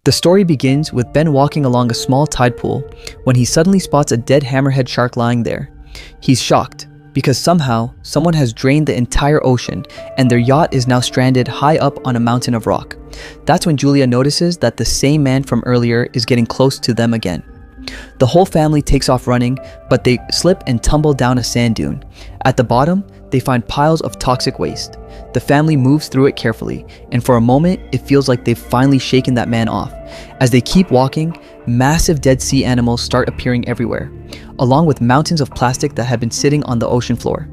The story begins with Ben walking along a small tide pool when he suddenly spots a dead hammerhead shark lying there. He's shocked because somehow someone has drained the entire ocean and their yacht is now stranded high up on a mountain of rock. That's when Julia notices that the same man from earlier is getting close to them again. The whole family takes off running, but they slip and tumble down a sand dune. At the bottom, they find piles of toxic waste. The family moves through it carefully, and for a moment, it feels like they've finally shaken that man off. As they keep walking, massive dead sea animals start appearing everywhere, along with mountains of plastic that had been sitting on the ocean floor.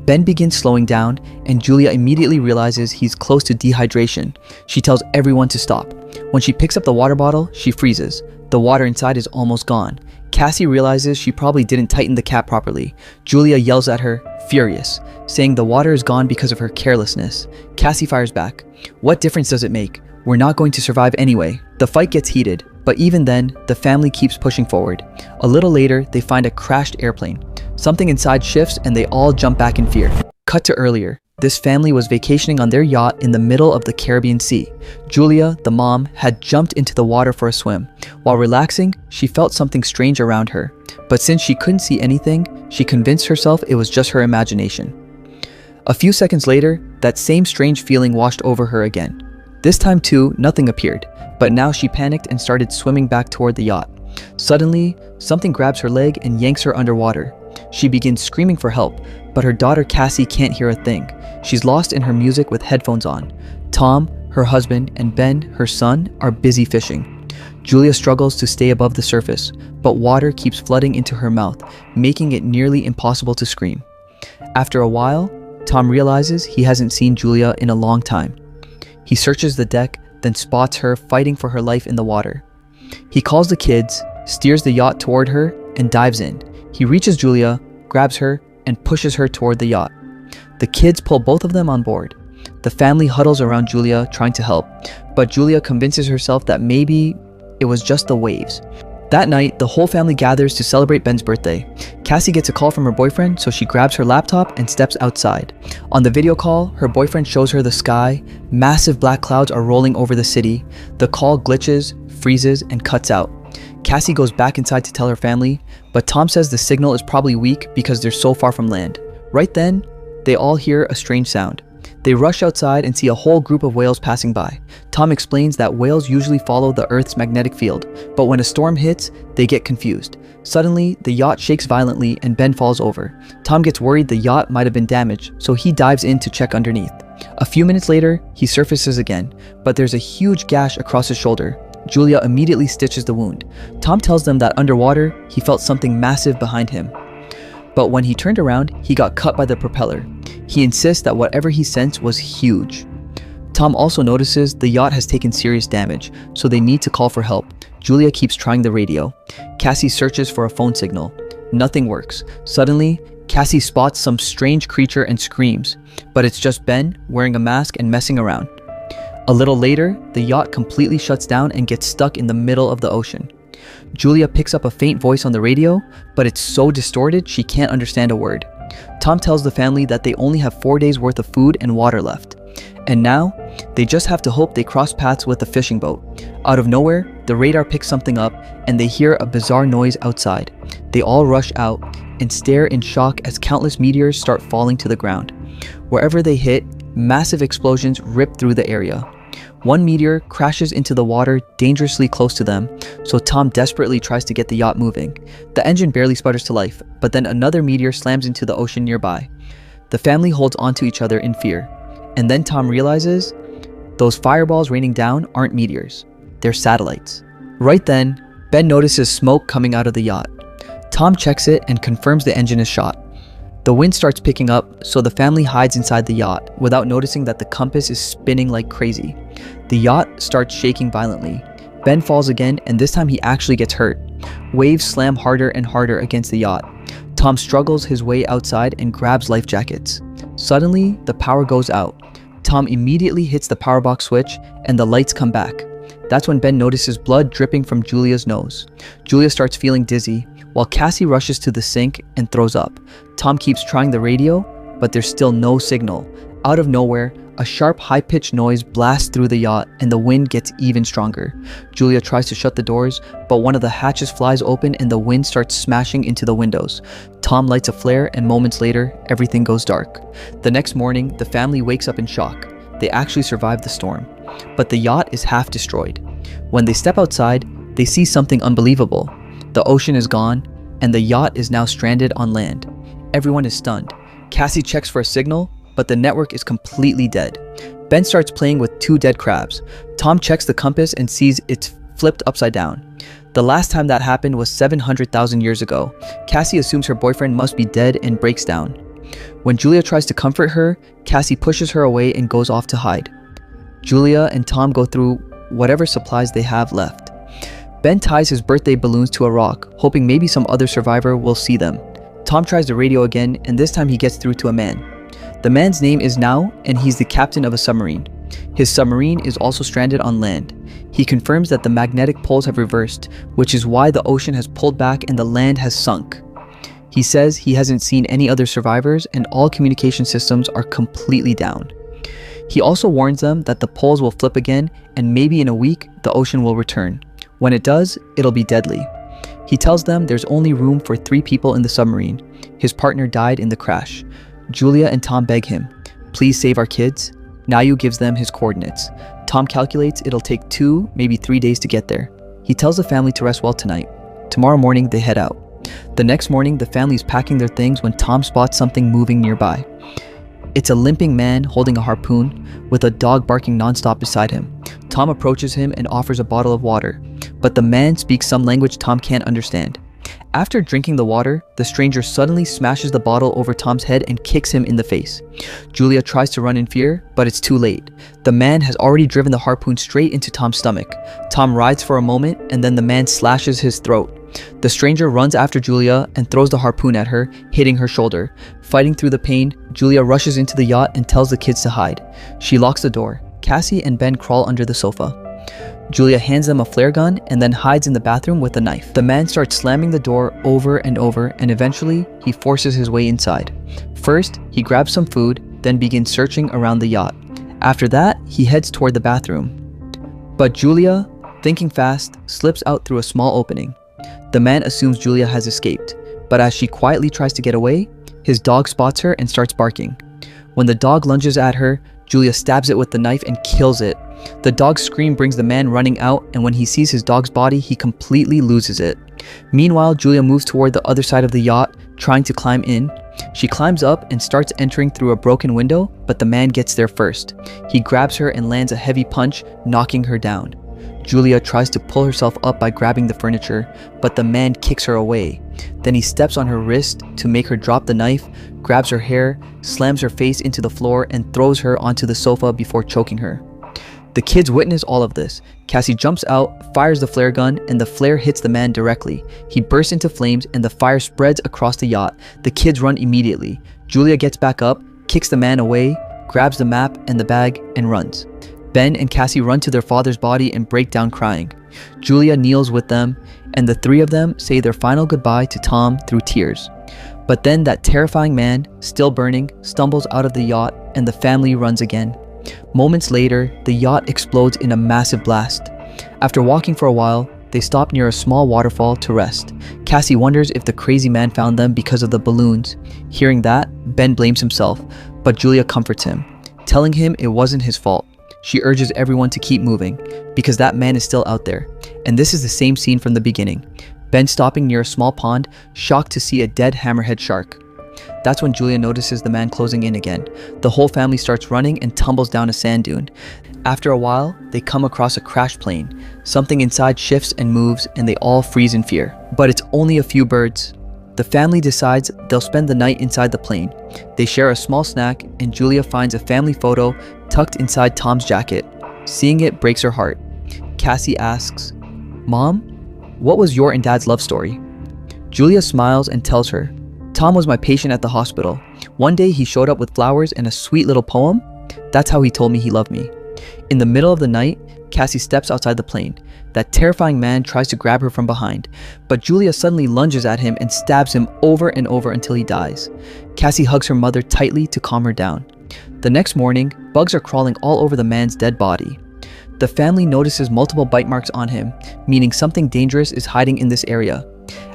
Ben begins slowing down, and Julia immediately realizes he's close to dehydration. She tells everyone to stop. When she picks up the water bottle, she freezes. The water inside is almost gone. Cassie realizes she probably didn't tighten the cap properly. Julia yells at her, furious, saying the water is gone because of her carelessness. Cassie fires back. What difference does it make? We're not going to survive anyway. The fight gets heated, but even then, the family keeps pushing forward. A little later, they find a crashed airplane. Something inside shifts and they all jump back in fear. Cut to earlier. This family was vacationing on their yacht in the middle of the Caribbean Sea. Julia, the mom, had jumped into the water for a swim. While relaxing, she felt something strange around her. But since she couldn't see anything, she convinced herself it was just her imagination. A few seconds later, that same strange feeling washed over her again. This time too, nothing appeared, but now she panicked and started swimming back toward the yacht. Suddenly, something grabs her leg and yanks her underwater. She begins screaming for help, but her daughter Cassie can't hear a thing. She's lost in her music with headphones on. Tom, her husband, and Ben, her son, are busy fishing. Julia struggles to stay above the surface, but water keeps flooding into her mouth, making it nearly impossible to scream. After a while, Tom realizes he hasn't seen Julia in a long time. He searches the deck, then spots her fighting for her life in the water. He calls the kids, steers the yacht toward her, and dives in. He reaches Julia, grabs her, and pushes her toward the yacht. The kids pull both of them on board. The family huddles around Julia trying to help, but Julia convinces herself that maybe it was just the waves. That night, the whole family gathers to celebrate Ben's birthday. Cassie gets a call from her boyfriend, so she grabs her laptop and steps outside. On the video call, her boyfriend shows her the sky. Massive black clouds are rolling over the city. The call glitches, freezes, and cuts out. Cassie goes back inside to tell her family, but Tom says the signal is probably weak because they're so far from land. Right then, they all hear a strange sound. They rush outside and see a whole group of whales passing by. Tom explains that whales usually follow the Earth's magnetic field, but when a storm hits, they get confused. Suddenly, the yacht shakes violently and Ben falls over. Tom gets worried the yacht might have been damaged, so he dives in to check underneath. A few minutes later, he surfaces again, but there's a huge gash across his shoulder. Julia immediately stitches the wound. Tom tells them that underwater, he felt something massive behind him. But when he turned around, he got cut by the propeller. He insists that whatever he sensed was huge. Tom also notices the yacht has taken serious damage, so they need to call for help. Julia keeps trying the radio. Cassie searches for a phone signal. Nothing works. Suddenly, Cassie spots some strange creature and screams, but it's just Ben wearing a mask and messing around. A little later, the yacht completely shuts down and gets stuck in the middle of the ocean. Julia picks up a faint voice on the radio, but it's so distorted she can't understand a word. Tom tells the family that they only have 4 days worth of food and water left. And now, they just have to hope they cross paths with a fishing boat. Out of nowhere, the radar picks something up and they hear a bizarre noise outside. They all rush out and stare in shock as countless meteors start falling to the ground. Wherever they hit, massive explosions rip through the area. One meteor crashes into the water dangerously close to them, so Tom desperately tries to get the yacht moving. The engine barely sputters to life, but then another meteor slams into the ocean nearby. The family holds onto each other in fear, and then Tom realizes those fireballs raining down aren't meteors, they're satellites. Right then, Ben notices smoke coming out of the yacht. Tom checks it and confirms the engine is shot. The wind starts picking up, so the family hides inside the yacht without noticing that the compass is spinning like crazy. The yacht starts shaking violently. Ben falls again, and this time he actually gets hurt. Waves slam harder and harder against the yacht. Tom struggles his way outside and grabs life jackets. Suddenly, the power goes out. Tom immediately hits the power box switch, and the lights come back. That's when Ben notices blood dripping from Julia's nose. Julia starts feeling dizzy, while Cassie rushes to the sink and throws up. Tom keeps trying the radio, but there's still no signal. Out of nowhere, a sharp, high-pitched noise blasts through the yacht and the wind gets even stronger. Julia tries to shut the doors, but one of the hatches flies open and the wind starts smashing into the windows. Tom lights a flare and moments later, everything goes dark. The next morning, the family wakes up in shock. They actually survived the storm, but the yacht is half destroyed. When they step outside, they see something unbelievable. The ocean is gone, and the yacht is now stranded on land. Everyone is stunned. Cassie checks for a signal, but the network is completely dead. Ben starts playing with 2 dead crabs. Tom checks the compass and sees it's flipped upside down. The last time that happened was 700,000 years ago. Cassie assumes her boyfriend must be dead and breaks down. When Julia tries to comfort her, Cassie pushes her away and goes off to hide. Julia and Tom go through whatever supplies they have left. Ben ties his birthday balloons to a rock, hoping maybe some other survivor will see them. Tom tries the radio again, and this time he gets through to a man. The man's name is Now, and he's the captain of a submarine. His submarine is also stranded on land. He confirms that the magnetic poles have reversed, which is why the ocean has pulled back and the land has sunk. He says he hasn't seen any other survivors and all communication systems are completely down. He also warns them that the poles will flip again and maybe in a week the ocean will return. When it does, it'll be deadly. He tells them there's only room for 3 people in the submarine. His partner died in the crash. Julia and Tom beg him, "Please save our kids." Nayu gives them his coordinates. Tom calculates it'll take 2, maybe 3 days to get there. He tells the family to rest well tonight. Tomorrow morning, they head out. The next morning, the family is packing their things when Tom spots something moving nearby. It's a limping man holding a harpoon with a dog barking nonstop beside him. Tom approaches him and offers a bottle of water, but the man speaks some language Tom can't understand. After drinking the water, the stranger suddenly smashes the bottle over Tom's head and kicks him in the face. Julia tries to run in fear, but it's too late. The man has already driven the harpoon straight into Tom's stomach. Tom writhes for a moment, and then the man slashes his throat. The stranger runs after Julia and throws the harpoon at her, hitting her shoulder. Fighting through the pain, Julia rushes into the yacht and tells the kids to hide. She locks the door. Cassie and Ben crawl under the sofa. Julia hands them a flare gun and then hides in the bathroom with a knife. The man starts slamming the door over and over, and eventually he forces his way inside. First, he grabs some food, then begins searching around the yacht. After that, he heads toward the bathroom. But Julia, thinking fast, slips out through a small opening. The man assumes Julia has escaped, but as she quietly tries to get away, his dog spots her and starts barking. When the dog lunges at her, Julia stabs it with the knife and kills it. The dog's scream brings the man running out, and when he sees his dog's body, he completely loses it. Meanwhile, Julia moves toward the other side of the yacht, trying to climb in. She climbs up and starts entering through a broken window, but the man gets there first. He grabs her and lands a heavy punch, knocking her down. Julia tries to pull herself up by grabbing the furniture, but the man kicks her away. Then he steps on her wrist to make her drop the knife, grabs her hair, slams her face into the floor, and throws her onto the sofa before choking her. The kids witness all of this. Cassie jumps out, fires the flare gun, and the flare hits the man directly. He bursts into flames and the fire spreads across the yacht. The kids run immediately. Julia gets back up, kicks the man away, grabs the map and the bag, and runs. Ben and Cassie run to their father's body and break down crying. Julia kneels with them, and the 3 of them say their final goodbye to Tom through tears. But then that terrifying man, still burning, stumbles out of the yacht, and the family runs again. Moments later, the yacht explodes in a massive blast. After walking for a while, they stop near a small waterfall to rest. Cassie wonders if the crazy man found them because of the balloons. Hearing that, Ben blames himself, but Julia comforts him, telling him it wasn't his fault. She urges everyone to keep moving, because that man is still out there. And this is the same scene from the beginning. Ben stopping near a small pond, shocked to see a dead hammerhead shark. That's when Julia notices the man closing in again. The whole family starts running and tumbles down a sand dune. After a while, they come across a crashed plane. Something inside shifts and moves, and they all freeze in fear. But it's only a few birds. The family decides they'll spend the night inside the plane. They share a small snack, and Julia finds a family photo tucked inside Tom's jacket. Seeing it breaks her heart. Cassie asks, "Mom, what was your and Dad's love story?" Julia smiles and tells her, "Tom was my patient at the hospital. One day he showed up with flowers and a sweet little poem. That's how he told me he loved me." In the middle of the night, Cassie steps outside the plane. That terrifying man tries to grab her from behind, but Julia suddenly lunges at him and stabs him over and over until he dies. Cassie hugs her mother tightly to calm her down. The next morning, bugs are crawling all over the man's dead body. The family notices multiple bite marks on him, meaning something dangerous is hiding in this area.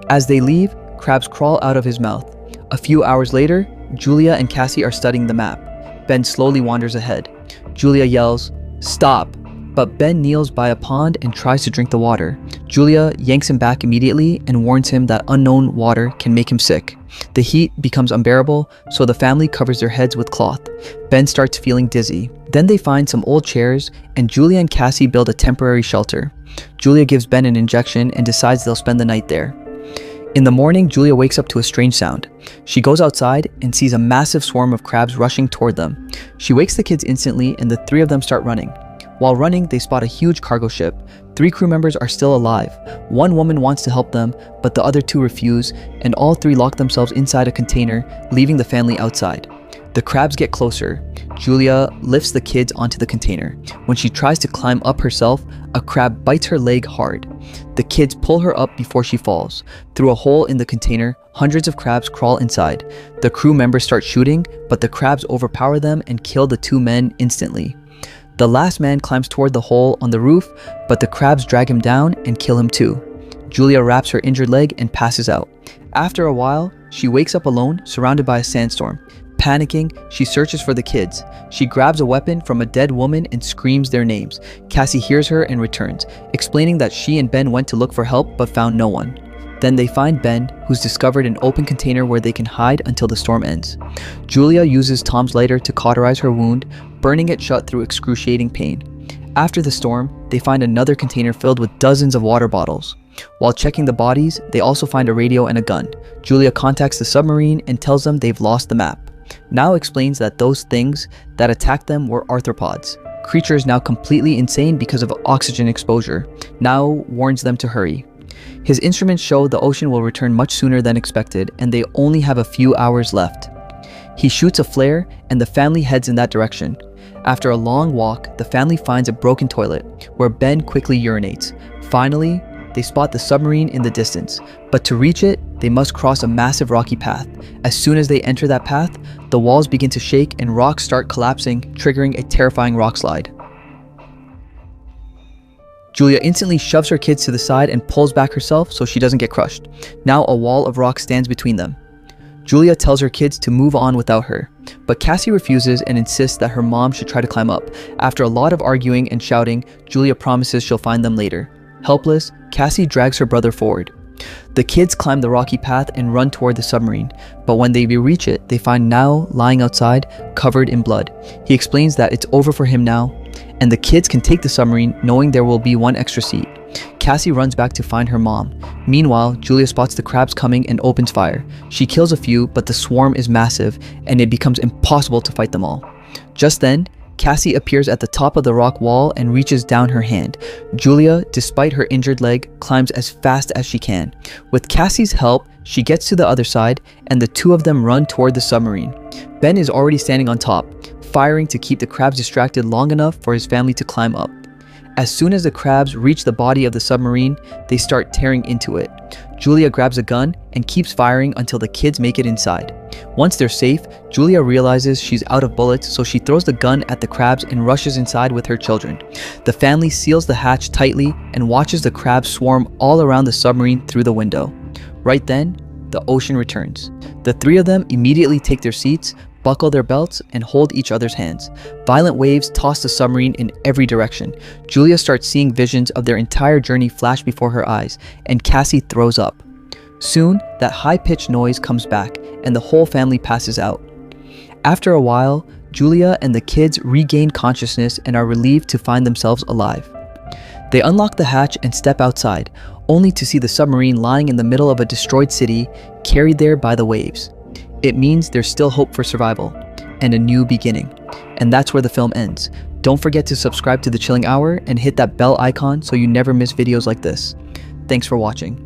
As they leave, crabs crawl out of his mouth. A few hours later, Julia and Cassie are studying the map. Ben slowly wanders ahead. Julia yells, "Stop!" But Ben kneels by a pond and tries to drink the water. Julia yanks him back immediately and warns him that unknown water can make him sick. The heat becomes unbearable, so the family covers their heads with cloth. Ben starts feeling dizzy. Then they find some old chairs, and Julia and Cassie build a temporary shelter. Julia gives Ben an injection and decides they'll spend the night there. In the morning, Julia wakes up to a strange sound. She goes outside and sees a massive swarm of crabs rushing toward them. She wakes the kids instantly, and the three of them start running. While running, they spot a huge cargo ship. 3 crew members are still alive. One woman wants to help them, but the other 2 refuse, and all 3 lock themselves inside a container, leaving the family outside. The crabs get closer. Julia lifts the kids onto the container. When she tries to climb up herself, a crab bites her leg hard. The kids pull her up before she falls. Through a hole in the container, hundreds of crabs crawl inside. The crew members start shooting, but the crabs overpower them and kill the 2 men instantly. The last man climbs toward the hole on the roof, but the crabs drag him down and kill him too. Julia wraps her injured leg and passes out. After a while, she wakes up alone, surrounded by a sandstorm. Panicking, she searches for the kids. She grabs a weapon from a dead woman and screams their names. Cassie hears her and returns, explaining that she and Ben went to look for help but found no one. Then they find Ben, who's discovered an open container where they can hide until the storm ends. Julia uses Tom's lighter to cauterize her wound, burning it shut through excruciating pain. After the storm, they find another container filled with dozens of water bottles. While checking the bodies, they also find a radio and a gun. Julia contacts the submarine and tells them they've lost the map. Now explains that those things that attacked them were arthropods, creatures now completely insane because of oxygen exposure. Now warns them to hurry. His instruments show the ocean will return much sooner than expected, and they only have a few hours left. He shoots a flare, and the family heads in that direction. After a long walk, the family finds a broken toilet, where Ben quickly urinates. Finally, they spot the submarine in the distance, but to reach it, they must cross a massive rocky path. As soon as they enter that path, the walls begin to shake and rocks start collapsing, triggering a terrifying rock slide. Julia instantly shoves her kids to the side and pulls back herself so she doesn't get crushed. Now a wall of rock stands between them. Julia tells her kids to move on without her, but Cassie refuses and insists that her mom should try to climb up. After a lot of arguing and shouting, Julia promises she'll find them later. Helpless, Cassie drags her brother forward. The kids climb the rocky path and run toward the submarine, but when they reach it, they find Now lying outside, covered in blood. He explains that it's over for him now, and the kids can take the submarine knowing there will be one extra seat. Cassie runs back to find her mom. Meanwhile, Julia spots the crabs coming and opens fire. She kills a few, but the swarm is massive, and it becomes impossible to fight them all. Just then, Cassie appears at the top of the rock wall and reaches down her hand. Julia, despite her injured leg, climbs as fast as she can. With Cassie's help, she gets to the other side, and the 2 of them run toward the submarine. Ben is already standing on top, firing to keep the crabs distracted long enough for his family to climb up. As soon as the crabs reach the body of the submarine, they start tearing into it. Julia grabs a gun and keeps firing until the kids make it inside. Once they're safe, Julia realizes she's out of bullets, so she throws the gun at the crabs and rushes inside with her children. The family seals the hatch tightly and watches the crabs swarm all around the submarine through the window. Right then, the ocean returns. The 3 of them immediately take their seats, buckle their belts, and hold each other's hands. Violent waves toss the submarine in every direction. Julia starts seeing visions of their entire journey flash before her eyes, and Cassie throws up. Soon, that high-pitched noise comes back, and the whole family passes out. After a while, Julia and the kids regain consciousness and are relieved to find themselves alive. They unlock the hatch and step outside, only to see the submarine lying in the middle of a destroyed city, carried there by the waves. It means there's still hope for survival and a new beginning. And that's where the film ends. Don't forget to subscribe to The Chilling Hour and hit that bell icon so you never miss videos like this. Thanks for watching.